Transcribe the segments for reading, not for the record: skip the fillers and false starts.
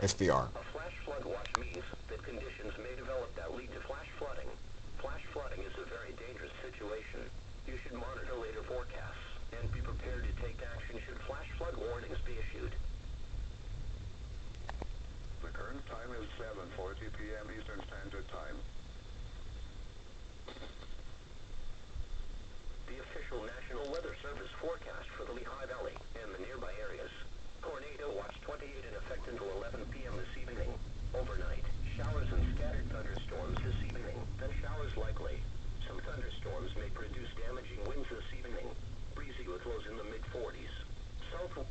SBR. A flash flood watch means that conditions may develop that lead to flash flooding. Flash flooding is a very dangerous situation. You should monitor later forecasts and be prepared to take action should flash flood warnings be issued. The current time is 7:40 p.m. Eastern Standard Time. The official National Weather Service forecast for the Lehigh Valley and the nearby areas. Tornado watch 28 in effect until 11 p.m. this evening. Overnight, showers and scattered thunderstorms this evening, then showers likely. Some thunderstorms may produce damaging winds this evening. Breezy with lows in the mid-40s. South.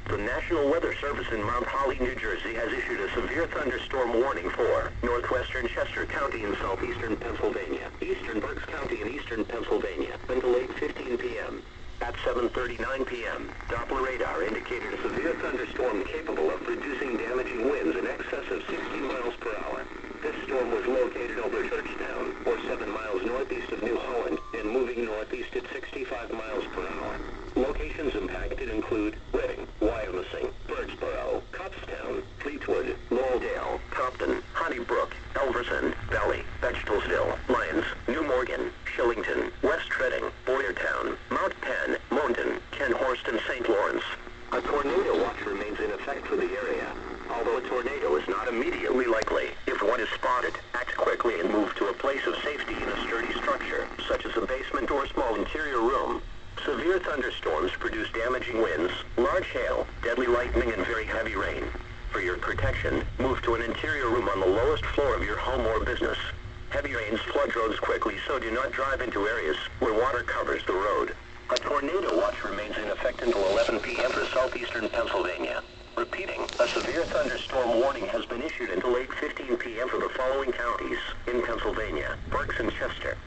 The National Weather Service in Mount Holly, New Jersey has issued a severe thunderstorm warning for northwestern Chester County in southeastern Pennsylvania, eastern Berks County in eastern Pennsylvania, until 8:15 p.m. At 7:39 p.m., Doppler radar indicated a severe thunderstorm capable of producing damaging winds in excess of 60 miles per hour. This storm was located over Churchtown, or 7 miles northeast of New Holland, and moving northeast at 65 miles per hour. Locations impacted include Reading, Wyomissing, Birdsboro, Coppstown, Fleetwood, Lowelldale, Compton, Honeybrook, Elverson, Valley, Vegetalsville, Lyons, New Morgan, Shillington, West Reading, Boyertown, Mount Penn, Moncton, Kenhorst, and St. Lawrence. A tornado watch remains in effect for the area. Although a tornado is not immediately likely, if one is spotted, act quickly and move to a place of safety in a sturdy structure, such as a basement or small interior room. Severe thunderstorms produce damaging winds, large hail, deadly lightning, and very heavy rain. For your protection, move to an interior room on the lowest floor of your home or business. Heavy rains flood roads quickly, so do not drive into areas where water covers the road. A tornado watch remains in effect until 11 p.m. for southeastern Pennsylvania. Repeating, a severe thunderstorm warning has been issued until 8:15 p.m. for the following counties in Pennsylvania: Berks and Chester,